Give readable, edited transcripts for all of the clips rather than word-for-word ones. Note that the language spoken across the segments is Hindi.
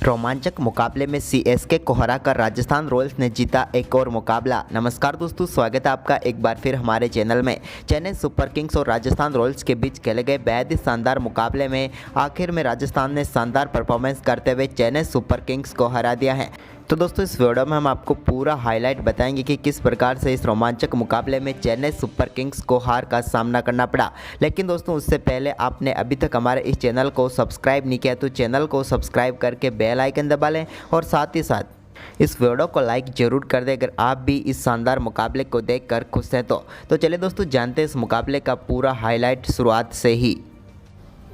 रोमांचक मुकाबले में सीएसके को हराकर राजस्थान रॉयल्स ने जीता एक और मुकाबला। नमस्कार दोस्तों, स्वागत है आपका एक बार फिर हमारे चैनल में। चेन्नई सुपर किंग्स और राजस्थान रॉयल्स के बीच खेले गए बेहद ही शानदार मुकाबले में आखिर में राजस्थान ने शानदार परफॉर्मेंस करते हुए चेन्नई सुपर किंग्स को हरा दिया है। तो दोस्तों इस वीडियो में हम आपको पूरा हाईलाइट बताएंगे कि किस प्रकार से इस रोमांचक मुकाबले में चेन्नई सुपर किंग्स को हार का सामना करना पड़ा। लेकिन दोस्तों उससे पहले आपने अभी तक हमारे इस चैनल को सब्सक्राइब नहीं किया तो चैनल को सब्सक्राइब करके बेल आइकन दबा लें और साथ ही साथ इस वीडियो को लाइक जरूर कर दें अगर आप भी इस शानदार मुकाबले को देखकर खुश हैं तो चलिए दोस्तों जानते हैं इस मुकाबले का पूरा हाईलाइट शुरुआत से ही।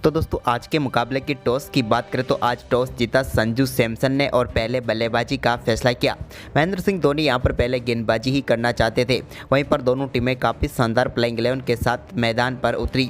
तो दोस्तों आज के मुकाबले की टॉस की बात करें तो आज टॉस जीता संजू सैमसन ने और पहले बल्लेबाजी का फैसला किया। महेंद्र सिंह धोनी यहां पर पहले गेंदबाजी ही करना चाहते थे। वहीं पर दोनों टीमें काफ़ी शानदार प्लेइंग 11 के साथ मैदान पर उतरी।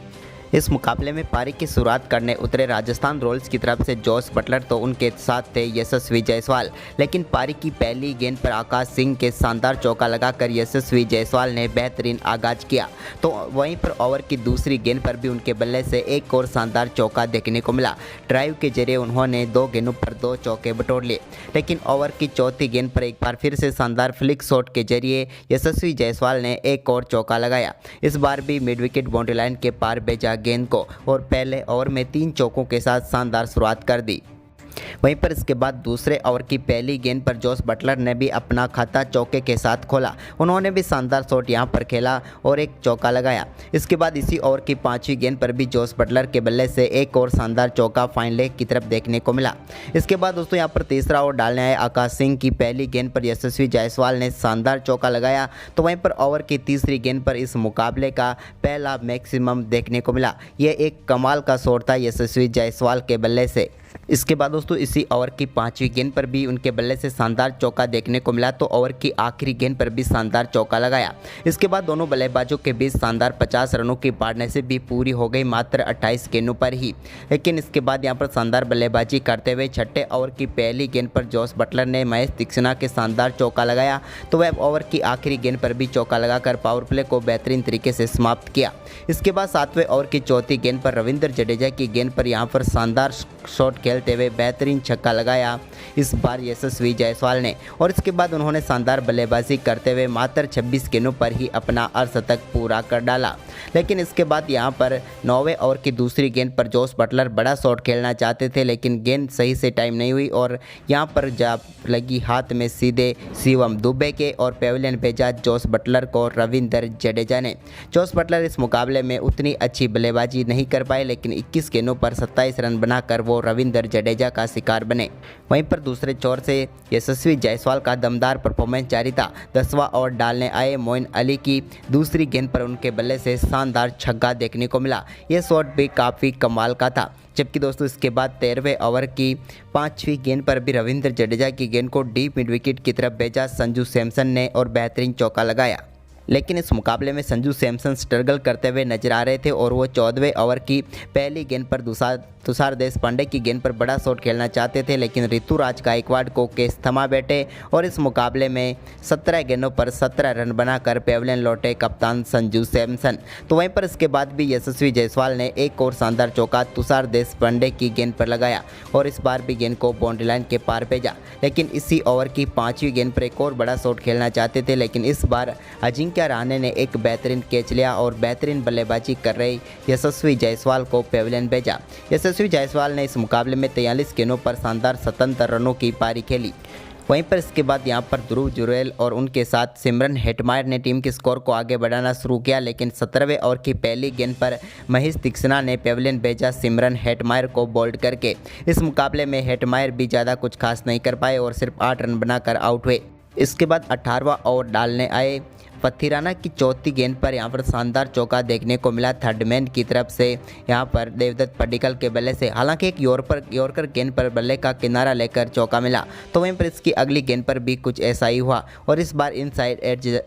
इस मुकाबले में पारी की शुरुआत करने उतरे राजस्थान रॉयल्स की तरफ से जॉस बटलर तो उनके साथ थे यशस्वी जायसवाल। लेकिन पारी की पहली गेंद पर आकाश सिंह के शानदार चौका लगाकर यशस्वी जायसवाल ने बेहतरीन आगाज किया। तो वहीं पर ओवर की दूसरी गेंद पर भी उनके बल्ले से एक और शानदार चौका देखने को मिला। ड्राइव के जरिए उन्होंने 2 गेंदों पर 2 चौके बटोर लिए। लेकिन ओवर की चौथी गेंद पर एक बार फिर से शानदार फ्लिक शॉट के जरिए यशस्वी जायसवाल ने एक और चौका लगाया। इस बार भी मिड विकेट बाउंड्री लाइन के पार भेजा गेंद को और पहले ओवर में 3 चौकों के साथ शानदार शुरुआत कर दी। वहीं पर इसके बाद दूसरे ओवर की पहली गेंद पर जॉस बटलर ने भी अपना खाता चौके के साथ खोला। उन्होंने भी शानदार शॉट यहां पर खेला और एक चौका लगाया। इसके बाद इसी ओवर की 5वीं गेंद पर भी जॉस बटलर के बल्ले से एक और शानदार चौका फाइन लेग की तरफ देखने को मिला। इसके बाद दोस्तों यहां पर तीसरा ओवर डालने आए आकाश सिंह की पहली गेंद पर यशस्वी जायसवाल ने शानदार चौका लगाया। तो वहीं पर ओवर की तीसरी गेंद पर इस मुकाबले का पहला मैक्सिमम देखने को मिला। यह एक कमाल का शॉट था यशस्वी जायसवाल के बल्ले से। इसके बाद दोस्तों इसी ओवर की 5वीं गेंद पर भी उनके बल्ले से शानदार चौका देखने को मिला। तो ओवर की आखिरी गेंद पर भी शानदार चौका लगाया। इसके बाद दोनों बल्लेबाजों के बीच शानदार 50 रनों की पार्टनरशिप भी पूरी हो गई मात्र 28 गेंदों पर ही। लेकिन इसके बाद यहां पर शानदार बल्लेबाजी करते हुए छठे ओवर की पहली गेंद पर जॉस बटलर ने महेश तीक्ष्णा के शानदार चौका लगाया। तो वह ओवर की आखिरी गेंद पर भी चौका लगाकर पावर प्ले को बेहतरीन तरीके से समाप्त किया। इसके बाद 7वें ओवर की चौथी गेंद पर रविंद्र जडेजा की गेंद पर यहां पर शानदार शॉट खेलते हुए बेहतरीन छक्का लगाया इस बार यशस्वी जायसवाल ने। और इसके बाद उन्होंने शानदार बल्लेबाजी करते हुए मात्र 26 गेंदों पर ही अपना अर्धशतक पूरा कर डाला। लेकिन इसके बाद यहां पर 9वें ओवर की दूसरी गेंद पर जॉस बटलर बड़ा शॉट खेलना चाहते थे लेकिन गेंद सही से टाइम नहीं हुई और यहां पर जा लगी हाथ में सीधे शिवम दुबे के और पेविलियन भेजा जॉस बटलर को रविंद्र जडेजा ने। जॉस बटलर इस मुकाबले में उतनी अच्छी बल्लेबाजी नहीं कर पाए लेकिन 21 गेंदों पर 27 रन बनाकर वो रविंद्र जडेजा का शिकार बने। वहीं पर दूसरे छोर से यशस्वी जायसवाल का दमदार परफॉर्मेंस जारी था। 10वां ओवर डालने आए मोइन अली की दूसरी गेंद पर उनके बल्ले से शानदार छक्का देखने को मिला। यह शॉट भी काफ़ी कमाल का था। जबकि दोस्तों इसके बाद 13वें ओवर की 5वीं गेंद पर भी रविंद्र जडेजा की गेंद को डीप मिड विकेट की तरफ भेजा संजू सैमसन ने और बेहतरीन चौका लगाया। लेकिन इस मुकाबले में संजू सैमसन स्ट्रगल करते हुए नजर आ रहे थे और वो 14वें ओवर की पहली गेंद पर तुषार देशपांडे की गेंद पर बड़ा शॉट खेलना चाहते थे लेकिन ऋतुराज गायकवाड़ को केस थमा बैठे और इस मुकाबले में 17 गेंदों पर 17 रन बनाकर पेविलियन लौटे कप्तान संजू सैमसन। तो वहीं पर इसके बाद भी यशस्वी जायसवाल ने एक और शानदार चौका तुषार देशपांडे की गेंद पर लगाया और इस बार भी गेंद को बाउंड्री लाइन के पार भेजा। लेकिन इसी ओवर की 5वीं गेंद पर एक और बड़ा शॉट खेलना चाहते थे लेकिन इस बार अजिंक्य रहाणे ने एक बेहतरीन कैच लिया और बेहतरीन बल्लेबाजी कर रहे यशस्वी जायसवाल को पेविलियन भेजा। यशस्वी जायसवाल ने इस मुकाबले में 43 गेंदों पर शानदार 77 रनों की पारी खेली। वहीं पर इसके बाद यहां पर ध्रुव जुरैल और उनके साथ सिमरन हेटमायर ने टीम के स्कोर को आगे बढ़ाना शुरू किया। लेकिन 17वें ओवर की पहली गेंद पर महेश तीक्ष्णा ने पेविलियन भेजा सिमरन हेटमायर को बोल्ड करके। इस मुकाबले में हेटमायर भी ज़्यादा कुछ खास नहीं कर पाए और सिर्फ 8 रन बनाकर आउट हुए। इसके बाद 18वां ओवर डालने आए पथिराना की चौथी गेंद पर यहां पर शानदार चौका देखने को मिला थर्ड मैन की तरफ से यहां पर देवदत्त पड्डीकल के बल्ले से। हालांकि एक यॉर्कर गेंद पर बल्ले का किनारा लेकर चौका मिला। तो वहीं पर इसकी अगली गेंद पर भी कुछ ऐसा ही हुआ और इस बार इनसाइड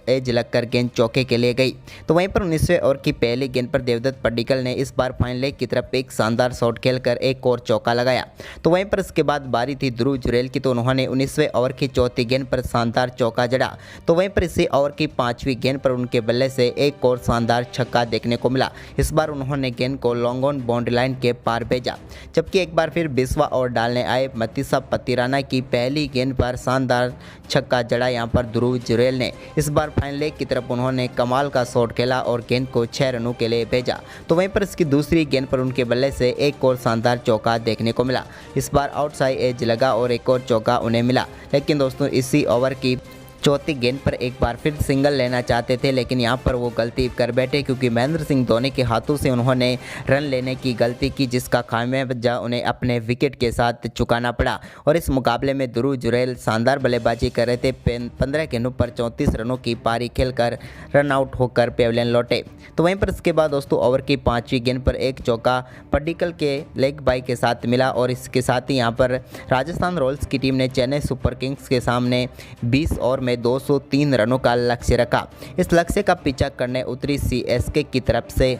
एज लगकर गेंद चौके के लिए गई। तो वहीं पर 19वें ओवर की पहली गेंद पर देवदत्त पड्डीकल ने इस बार फाइन लेग की तरफ एक शानदार शॉट खेलकर एक और चौका लगाया। तो वहीं पर इसके बाद बारी थी ध्रुव जुरैल की। तो उन्होंने 19वें ओवर की चौथी गेंद पर शानदार चौका जड़ा। तो वहीं पर इसी ओवर की 5 5वीं गेंद पर उनके बल्ले से एक और शानदार छक्का देखने को मिला। इस बार उन्होंने गेंद को लॉन्ग ऑन बाउंड्री लाइन के पार भेजा, जबकि एक बार फिर 20वां ओवर डालने आए मतीसा पतिराना की पहली गेंद पर शानदार छक्का जड़ा यहां पर ध्रुव जुरेल ने। इस बार फाइनल लेग की तरफ उन्होंने कमाल का शॉट खेला और गेंद को 6 रनों के लिए भेजा। तो वहीं पर इसकी दूसरी गेंद पर उनके बल्ले से एक और शानदार चौका देखने को मिला। इस बार आउटसाइड एज लगा और एक और चौका उन्हें मिला। लेकिन दोस्तों इसी ओवर की चौथी गेंद पर एक बार फिर सिंगल लेना चाहते थे, लेकिन यहां पर वो गलती कर बैठे क्योंकि महेंद्र सिंह धोनी के हाथों से उन्होंने रन लेने की गलती की, जिसका खामियाजा उन्हें अपने विकेट के साथ चुकाना पड़ा। और इस मुकाबले में ध्रुव जुरेल शानदार बल्लेबाजी कर रहे थे। 15 गेंदों पर 34 रनों की पारी खेलकर रन आउट होकर पेविलियन लौटे। तो वहीं पर इसके बाद दोस्तों ओवर की 5वीं गेंद पर एक चौका पड्डिकल के लेग बाई के साथ मिला और इसके साथ ही यहाँ पर राजस्थान रॉयल्स की टीम ने चेन्नई सुपर किंग्स के सामने 20 ओवर में 203 रनों का लक्ष्य रखा। इस लक्ष्य का पीछा करने उतरी सीएसके की तरफ से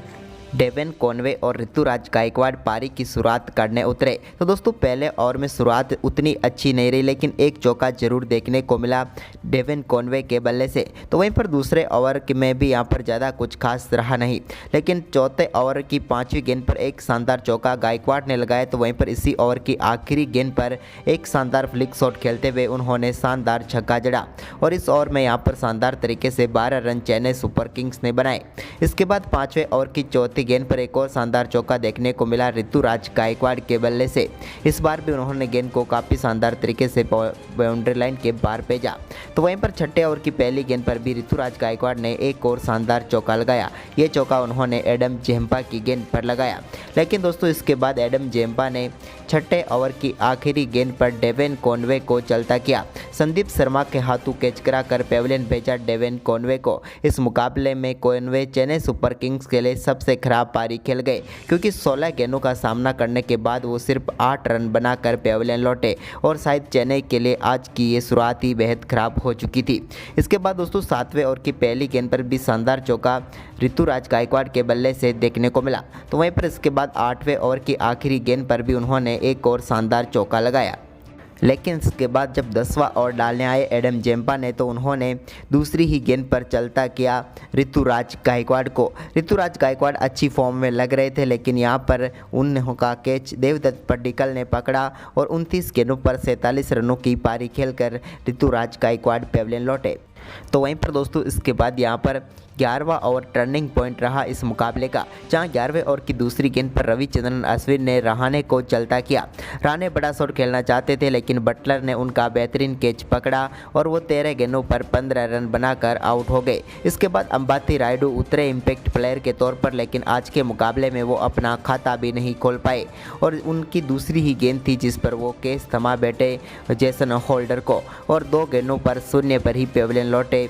डेवन कॉनवे और ऋतुराज गायकवाड़ पारी की शुरुआत करने उतरे। तो दोस्तों पहले ओवर में शुरुआत उतनी अच्छी नहीं रही, लेकिन एक चौका जरूर देखने को मिला डेवन कॉनवे के बल्ले से। तो वहीं पर दूसरे ओवर में भी यहाँ पर ज़्यादा कुछ खास रहा नहीं, लेकिन चौथे ओवर की 5वीं गेंद पर एक शानदार चौका गायकवाड़ ने लगाया। तो वहीं पर इसी ओवर की आखिरी गेंद पर एक शानदार फ्लिक शॉट खेलते हुए उन्होंने शानदार छक्का जड़ा और इस ओवर में यहाँ पर शानदार तरीके से 12 रन चेन्नई सुपर किंग्स ने बनाए। इसके बाद 5वें ओवर की चौथी गेंद पर एक और शानदार चौका देखने को मिला ऋतुराज गायकवाड़ के बल्ले से। इस बार भी उन्होंने गेंद को काफ़ी शानदार तरीके से बाउंड्री लाइन के बाहर भेजा। तो वहीं पर छठे ओवर की पहली गेंद पर भी ऋतुराज गायकवाड़ ने एक और शानदार चौका लगाया। ये चौका उन्होंने एडम जेम्पा की गेंद पर लगाया, लेकिन दोस्तों इसके बाद एडम जेम्पा ने छठे ओवर की आखिरी गेंद पर डेवन कॉनवे को चलता किया। संदीप शर्मा के हाथों कैच कराकर पेविलियन भेजा डेवन कॉनवे को। इस मुकाबले में कॉनवे चेन्नई सुपर किंग्स के लिए सबसे खराब पारी खेल गए, क्योंकि 16 गेंदों का सामना करने के बाद वो सिर्फ 8 रन बनाकर पेविलियन लौटे और शायद चेन्नई के लिए आज की ये शुरुआत ही बेहद खराब हो चुकी थी। इसके बाद दोस्तों 7वें ओवर की पहली गेंद पर भी शानदार चौका ऋतुराज गायकवाड़ के बल्ले से देखने को मिला। तो वहीं पर इसके बाद 8वें ओवर की आखिरी गेंद पर भी उन्होंने एक और शानदार चौका लगाया, लेकिन इसके बाद जब 10वां ओवर डालने आए एडम जेम्पा ने तो उन्होंने दूसरी ही गेंद पर चलता किया ऋतुराज गायकवाड़ को। ऋतुराज गायकवाड़ अच्छी फॉर्म में लग रहे थे, लेकिन यहाँ पर उनका कैच देवदत्त पड्डिकल ने पकड़ा और 29 गेंदों पर 47 रनों की पारी खेलकर ऋतुराज गायकवाड़ पेविलियन लौटे। तो वहीं पर दोस्तों इसके बाद यहाँ पर 11वां ओवर टर्निंग पॉइंट रहा इस मुकाबले का, जहां 11वें ओवर की दूसरी गेंद पर रविचंद्रन अश्विन ने रहाणे को चलता किया। रहाणे बड़ा शॉट खेलना चाहते थे, लेकिन बटलर ने उनका बेहतरीन कैच पकड़ा और वो 13 गेंदों पर 15 रन बनाकर आउट हो गए। इसके बाद अंबाती रायडू उतरे इम्पैक्ट प्लेयर के तौर पर, लेकिन आज के मुकाबले में वो अपना खाता भी नहीं खोल पाए और उनकी दूसरी ही गेंद थी जिस पर वो कैच थमा बैठे जेसन होल्डर को और 2 गेंदों पर 0 पर ही पेविलियन लौटे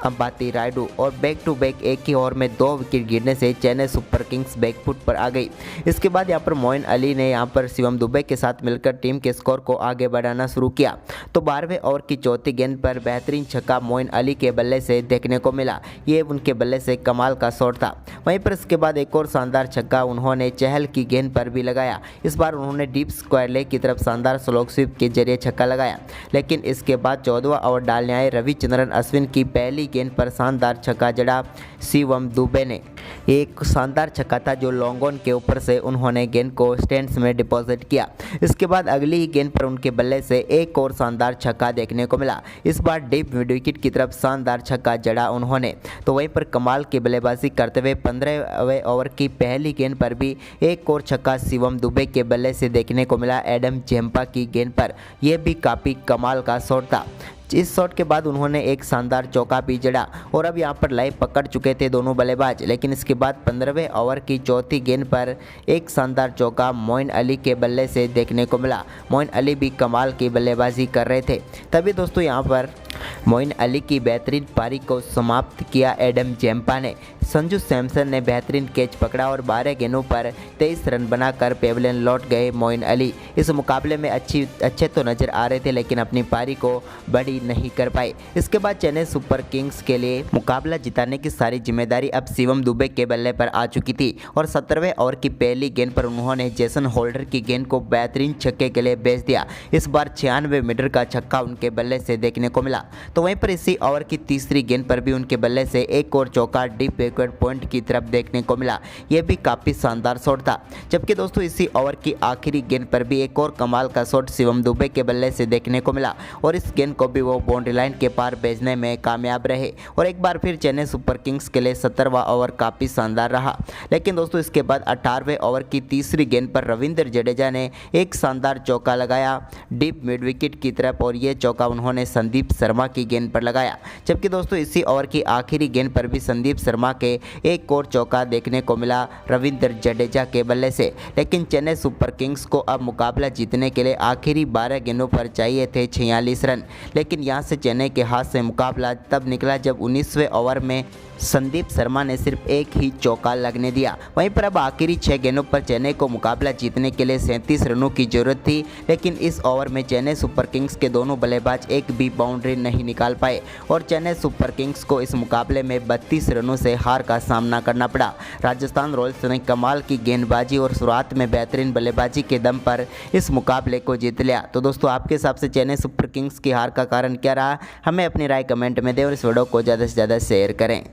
अंबाती रायडू और बैक टू बैक एक ही ओवर में 2 विकेट गिरने से चेन्नई सुपर किंग्स बैकफुट पर आ गई। इसके बाद यहाँ पर मोइन अली ने यहाँ पर शिवम दुबे के साथ मिलकर टीम के स्कोर को आगे बढ़ाना शुरू किया। तो 12वें ओवर की चौथी गेंद पर बेहतरीन छक्का मोइन अली के बल्ले से देखने को मिला। ये उनके बल्ले से कमाल का शॉट था। वहीं पर इसके बाद एक और शानदार छक्का उन्होंने चहल की गेंद पर भी लगाया। इस बार उन्होंने डीप स्क्वायर लेग की तरफ शानदार स्लोक स्वीप के जरिए छक्का लगाया, लेकिन इसके बाद 14वां ओवर डालने आए रविचंद्रन अश्विन की पहली गेंद पर शानदार छक्का जड़ा शिवम दुबे ने। एक शानदार छक्का था जो लॉन्ग ऑन के ऊपर से उन्होंने गेंद को स्टैंड्स में डिपॉजिट किया। इसके बाद अगली ही गेंद पर उनके बल्ले से एक और शानदार छक्का देखने को मिला। इस बार डीप मिड विकेट की तरफ शानदार छक्का जड़ा उन्होंने। तो वहीं पर कमाल की बल्लेबाजी करते हुए 15वें ओवर की पहली गेंद पर भी एक और छक्का शिवम दुबे के बल्ले से देखने को मिला एडम जेम्पा की गेंद पर। यह भी काफ़ी कमाल का शॉट था। इस शॉट के बाद उन्होंने एक शानदार चौका भी जड़ा और अब यहाँ पर लाइव पकड़ चुके थे दोनों बल्लेबाज, लेकिन इसके बाद 15वें ओवर की चौथी गेंद पर एक शानदार चौका मोइन अली के बल्ले से देखने को मिला। मोइन अली भी कमाल की बल्लेबाजी कर रहे थे। तभी दोस्तों यहाँ पर मोइन अली की बेहतरीन पारी को समाप्त किया एडम जेम्पा ने। संजू सैमसन ने बेहतरीन कैच पकड़ा और 12 गेंदों पर 23 रन बनाकर पेविलियन लौट गए मोइन अली। इस मुकाबले में अच्छे तो नजर आ रहे थे, लेकिन अपनी पारी को बड़ी नहीं कर पाए। इसके बाद चेन्नई सुपर किंग्स के लिए मुकाबला जिताने की सारी जिम्मेदारी अब शिवम दुबे के बल्ले पर आ चुकी थी और 17वें ओवर की पहली गेंद पर उन्होंने जेसन होल्डर की गेंद को बेहतरीन छक्के के लिए भेज दिया। इस बार 96 मीटर का छक्का उनके बल्ले से देखने को मिला। तो वहीं पर इसी ओवर की तीसरी गेंद पर भी उनके बल्ले से एक और चौका डीप बैकवर्ड पॉइंट की तरफ देखने को मिला। यह भी काफ़ी शानदार शॉट था। जबकि दोस्तों इसी ओवर की आखिरी गेंद पर भी एक और कमाल का शॉट शिवम दुबे के बल्ले से देखने को मिला और इस गेंद को भी वो बाउंड्री लाइन के पार भेजने में कामयाब रहे। और एक बार फिर चेन्नई सुपर किंग्स के लिए 17वां ओवर काफ़ी शानदार रहा। लेकिन दोस्तों इसके बाद 18वें ओवर की तीसरी गेंद पर रविंद्र जडेजा ने एक शानदार चौका लगाया डीप मिड विकेट की तरफ और ये चौका उन्होंने संदीप शर्मा की गेंद पर लगाया। जबकि दोस्तों इसी ओवर की आखिरी गेंद पर भी संदीप शर्मा के एक और चौका देखने को मिला रविंद्र जडेजा के बल्ले से। लेकिन चेन्नई सुपर किंग्स को अब मुकाबला जीतने के लिए आखिरी 12 गेंदों पर चाहिए थे 46 रन। लेकिन यहां से चेन्नई के हाथ से मुकाबला तब निकला जब 19वें ओवर में संदीप शर्मा ने सिर्फ एक ही चौका लगने दिया। वहीं पर अब आखिरी 6 गेंदों पर चेन्नई को मुकाबला जीतने के लिए 37 रनों की जरूरत थी। लेकिन इस ओवर में चेन्नई सुपर किंग्स के दोनों बल्लेबाज एक भी बाउंड्री नहीं निकाल पाए और चेन्नई सुपर किंग्स को इस मुकाबले में 32 रनों से हार का सामना करना पड़ा। राजस्थान रॉयल्स ने कमाल की गेंदबाजी और शुरुआत में बेहतरीन बल्लेबाजी के दम पर इस मुकाबले को जीत लिया। तो दोस्तों आपके हिसाब से चेन्नई सुपर किंग्स की हार का कारण क्या रहा? हमें अपनी राय कमेंट में दें और इस वीडियो को ज़्यादा से ज़्यादा शेयर करें।